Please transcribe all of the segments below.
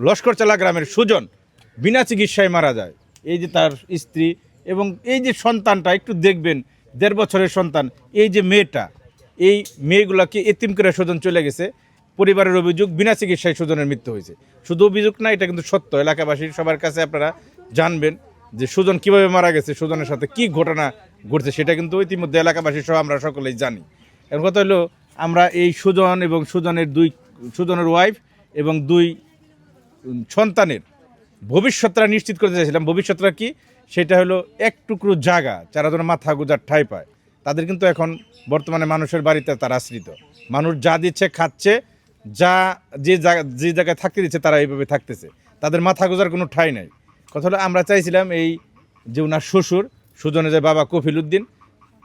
লস্করচালা গ্রামের সুজন বিনা চিকিৎসায় মারা যায়। এই যে তার স্ত্রী এবং এই যে সন্তানটা একটু দেখবেন, 1.5 বছরের সন্তান, এই যে মেয়েটা, এই মেয়েগুলাকে এতিম করে সুজন চলে গেছে। পরিবারের অভিযোগ বিনা চিকিৎসায় সুজনের মৃত্যু হয়েছে। শুধু অভিযোগ না, এটা কিন্তু সত্য। এলাকাবাসীর সবার কাছে আপনারা জানবেন যে সুজন কিভাবে মারা গেছে, সুজনের সাথে কি ঘটনা ঘটছে, সেটা কিন্তু ইতিমধ্যে এলাকাবাসী সহ আমরা সকলেই জানি। এর কথা হলো, আমরা এই সুজন এবং সুজনের ওয়াইফ এবং 2 সন্তানের ভবিষ্যৎটা নিশ্চিত করতে চাইছিলাম। ভবিষ্যৎটা কি, সেটা হলো এক টুকরো জায়গা, যারা যেন মাথা গোজার ঠাঁই পায়। তাদের কিন্তু এখন বর্তমানে মানুষের বাড়িতে তারা আশ্রিত। মানুষ যা দিচ্ছে খাচ্ছে, যে জায়গায় থাকতে দিচ্ছে তারা এইভাবে থাকতেছে, তাদের মাথা গোজার কোনো ঠাঁই নাই। কথা হলো, আমরা চাইছিলাম এই যে ওনার শ্বশুর সুজনের যে বাবা কফিল উদ্দিন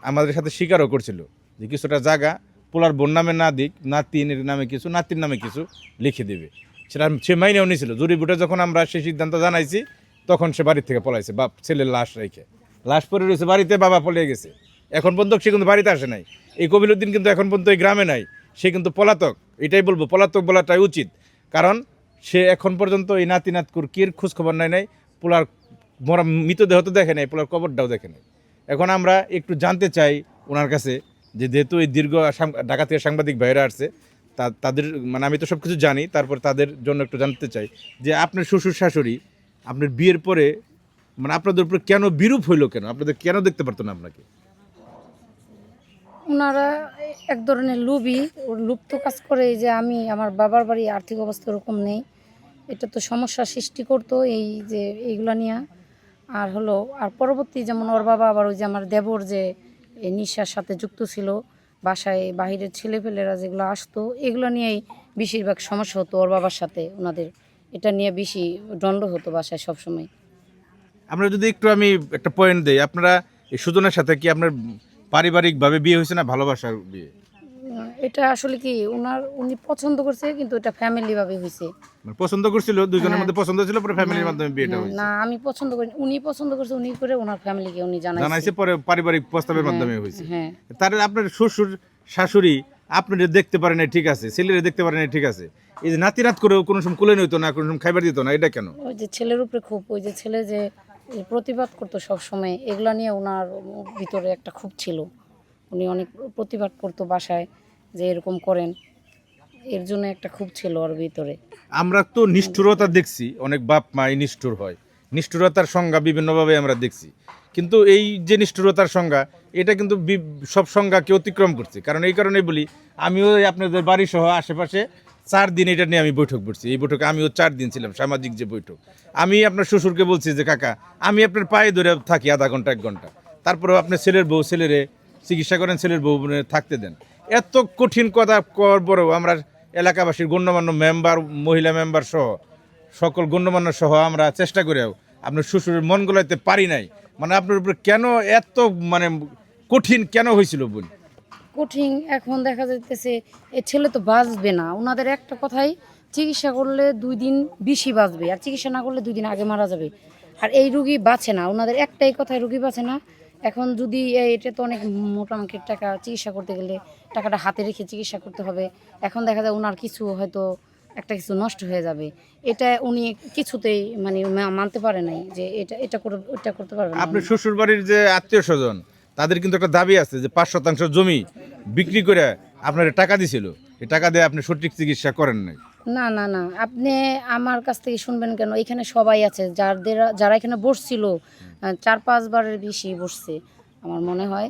আমাদের সাথে স্বীকারও করছিল যে কিছুটা জায়গা পোলার বোন নামে না দিক, নাতির নামে কিছু লিখে দেবে। সেটা সে মাইনেও নিয়েছিল। জুরি বুটে যখন আমরা সেই সিদ্ধান্ত জানাইছি, তখন সে বাড়ির থেকে পলাইছে, বাপ ছেলের লাশ রেখে। লাশ পরে রয়েছে বাড়িতে, বাবা পলিয়ে গেছে। এখন পর্যন্ত সে কিন্তু বাড়িতে আসে নাই। এই কবির উদ্দিন কিন্তু এখন পর্যন্ত এই গ্রামে নাই, সে কিন্তু পলাতক। এটাই বলবো, পলাতক বলাটাই উচিত, কারণ সে এখন পর্যন্ত এই নাতিনাতকুর কির খোঁজখবর নাই। পোলার মরা মৃতদেহ তো দেখে নাই, পোলার কবরটাও দেখে নাই। এখন আমরা একটু জানতে চাই ওনার কাছে যে যেহেতু এই দীর্ঘ ঢাকা থেকে সাংবাদিক ভাইরা আসছে, তাদের মানে আমি তো সব কিছু জানি, তারপর তাদের জন্য একটু জানতে চাই যে আপনার শ্বশুর শাশুড়ি আপনার বিয়ের পরে মানে আপনাদের উপরে কেন বিরূপ হইলো, কেন আপনাদের কেন দেখতে পারতো না আপনাকে? ওনারা এক ধরনের লোভী, লুপ্ত কাজ করে যে আমি আমার বাবার বাড়ি আর্থিক অবস্থা ওরকম নেই, এটা তো সমস্যা সৃষ্টি করতো এই যে এইগুলা নিয়ে। আর হলো আর পরবর্তী যেমন ওর বাবা আবার ওই যে আমার দেবর যে এই নিশার সাথে যুক্ত ছিল, বাসায় বাহিরের ছেলেপেলেরা যেগুলো আসতো, এগুলো নিয়েই বেশিরভাগ সমস্যা হতো ওর বাবার সাথে ওনাদের। এটা নিয়ে বেশি দ্বন্দ্ব হতো বাসায় সবসময়। আমরা যদি একটু আমি একটা পয়েন্ট দেই, আপনারা এই সুজনের সাথে কি আপনার পারিবারিকভাবে বিয়ে হয়েছে না ভালোবাসার বিয়ে? এটা আসলে কি উনি পছন্দ করছে, কিন্তু এটা ফ্যামিলি ভাবে হয়েছে। মানে পছন্দ করছিল, দুজনের হ্যাঁ। মধ্যে পছন্দ ছিল, পরে ফ্যামিলির হ্যাঁ, মাধ্যমে বিয়েটা হ্যাঁ, হয়েছে। না আমি পছন্দ করি, উনি পছন্দ করছে, উনি করে ওনার ফ্যামিলিকে উনি জানাইছে, পরে পারিবারিক প্রস্তাবের হ্যাঁ, মাধ্যমে হয়েছে। হ্যাঁ। তার আপনার শ্বশুর শাশুড়ি আপনারা দেখতে পারেন না, ঠিক আছে, ছেলেরা দেখতে পারেন না, ঠিক আছে, এই যে নাতিরাত করেও কোনো সময় কোলে নিত না, কোনো সময় খাইবার দিত না, এটা কেন? ওই যে ছেলের উপরে খুব, ওই যে ছেলে যে প্রতিবাদ করতো সব সময়, এগুলা নিয়ে ওনার ভিতরে একটা খুব ছিল। উনি অনেক প্রতিবাদ করতো বাসায় যে এরকম করেন, এর জন্য একটা খুব ছিল ওর ভিতরে। আমরা তো নিষ্ঠুরতা দেখছি, অনেক বাপ মা নিষ্ঠুর হয়, নিষ্ঠুরতার সংজ্ঞা বিভিন্নভাবে আমরা দেখছি, কিন্তু এই যে নিষ্ঠুরতার সংজ্ঞা, এটা কিন্তু সব সংজ্ঞাকে অতিক্রম করছে। কারণ এই কারণেই বলি, আমিও আপনাদের বাড়ি সহ আশেপাশে 4 দিন এটা নিয়ে আমি বৈঠক করছি। এই বৈঠকে আমিও 4 দিন ছিলাম, সামাজিক যে বৈঠক। আমি আপনার শ্বশুরকে বলছি যে কাকা, আমি আপনার পায়ে ধরে থাকি আধা ঘন্টা 1 ঘন্টা, তারপরেও আপনার ছেলেরে চিকিৎসা করেন, ছেলের বউ থাকতে দেন। এত কঠিন কথা করার পরেও আমরা এলাকাবাসীর গণ্যমান্য মেম্বার, মহিলা মেম্বার সহ সকল গণ্যমান্য সহ আমরা চেষ্টা করেও আপনার শ্বশুরের মন গলাইতে পারি নাই। মানে আপনার উপরে কেন এত মানে কঠিন কেন হয়েছিল বলি? কঠিন এখন দেখা যাইতেছে এ ছেলে তো বাঁচবে না, ওনাদের একটা কথাই, চিকিৎসা করলে 2 দিন বেশি বাঁচবে, আর চিকিৎসা না করলে 2 দিন আগে মারা যাবে। আর এই রুগী বাঁচে না, ওনাদের একটাই কথাই, রুগী বাঁচে না। এখন যদি এটা তো অনেক মোটামুটি টাকা, চিকিৎসা করতে গেলে টাকাটা হাতে রেখে চিকিৎসা করতে হবে। এখন দেখা যায় ওনার কিছু হয়তো একটা কিছু নষ্ট হয়ে যাবে, এটা উনি কিছুতেই মানে মানতে পারে নাই যে এটা করে ওটা করতে পারবে না। আপনার শ্বশুর বাড়ির যে আত্মীয় স্বজন, তাদের কিন্তু একটা দাবি আছে যে 5% জমি বিক্রি করে আপনার টাকা দিছিল, এই টাকা দিয়ে আপনি সঠিক চিকিৎসা করেন নাই। না না না, আপনি আমার কাছ থেকে শুনবেন কেন? এখানে সবাই আছে, যারা এখানে বসছিল 4-5 বারের বেশি বসছে আমার মনে হয়।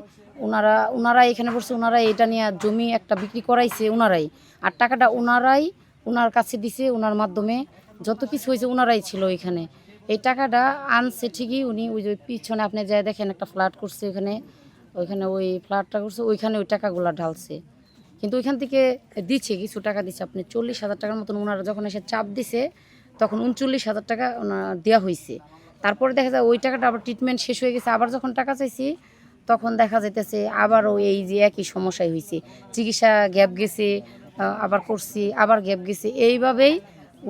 ওনারা এখানে বসছে, ওনারা এটা নিয়ে জমি একটা বিক্রি করাইছে ওনারাই, আর টাকাটা ওনার কাছে দিছে, ওনার মাধ্যমে যত কিছু হয়েছে ওনারাই ছিল এখানে। এই টাকাটা আনছে ঠিকই, উনি ওই যে পিছনে আপনি যাই দেখেন একটা ফ্ল্যাট করছে ওইখানে ওই ফ্ল্যাটটা করছে, ওইখানে ওই টাকাগুলো ঢালছে। কিন্তু ওইখান থেকে দিচ্ছে, কিছু টাকা দিচ্ছে, আপনি 40,000 টাকার মতন ওনারা যখন এসে চাপ দিছে, তখন 39,000 টাকা ওনার দেওয়া হয়েছে। তারপরে দেখা যায় ওই টাকাটা আবার ট্রিটমেন্ট শেষ হয়ে গেছে, আবার যখন টাকা চাইছি তখন দেখা যাইতেছে আবারও এই যে একই সমস্যাই হয়েছে, চিকিৎসা গ্যাপ গেছে, আবার করছি আবার গ্যাপ গেছে, এইভাবেই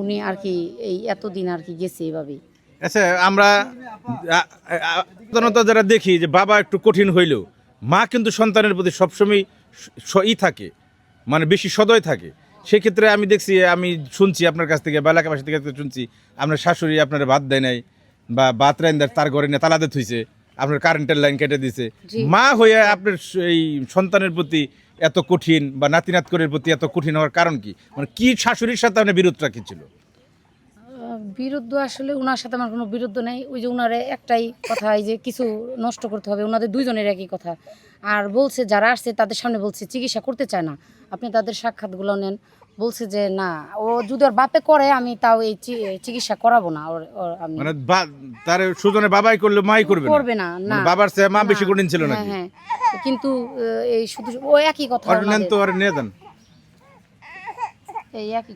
উনি আর কি এই এতদিন আর কি গেছে এইভাবেই। আচ্ছা, আমরা সাধারণত যারা দেখি যে বাবা একটু কঠিন হইলেও মা কিন্তু সন্তানের প্রতি সবসময় থাকে, মানে বেশি সদয় থাকে। সেক্ষেত্রে আমি দেখছি, আমি শুনছি আপনার কাছ থেকে বা এলাকাবাসী থেকে শুনছি আপনার শাশুড়ি আপনার ভাত দেয় নাই বা ভাত রান্দার তার ঘরে নিয়ে তালাতে থুইছে, আপনার কারেন্টের লাইন কেটে দিছে। জি। মা হয়ে আপনার এই সন্তানের প্রতি এত কঠিন বা নাতিনাত করের প্রতি এত কঠিন হওয়ার কারণ কি? মানে কি শাশুড়ির সাথে আপনার বিরোধটা কি ছিল? বিরুদ্ধ আসলে ওনার সাথে আমার কোনো বিরুদ্ধ নেই। ওই যে ওনারে একটাই কথা, এই যে কিছু নষ্ট করতে হবে, ওনাদের দুইজনের একই কথা। আর বলছে যারা আসছে তাদের সামনে বলছে চিকিৎসা করতে চায় না, আপনি তাদের সাক্ষাৎগুলো নেন। বলছে যে না, ও যদি ওর বাপে করে আমি তাও এই চিকিৎসা করাবো না। আমি মানে তার সুজনের বাবাই করলে মাই করবে করবে না, না। মানে বাবার চেয়ে মা না, বেশি কঠিন ছিল হ্যাঁ, নাকি? হ্যাঁ। কিন্তু এই শুধু ও একই কথা আর নেন ওনাদের, তো আর নিয়ে যান। এই একই কথা।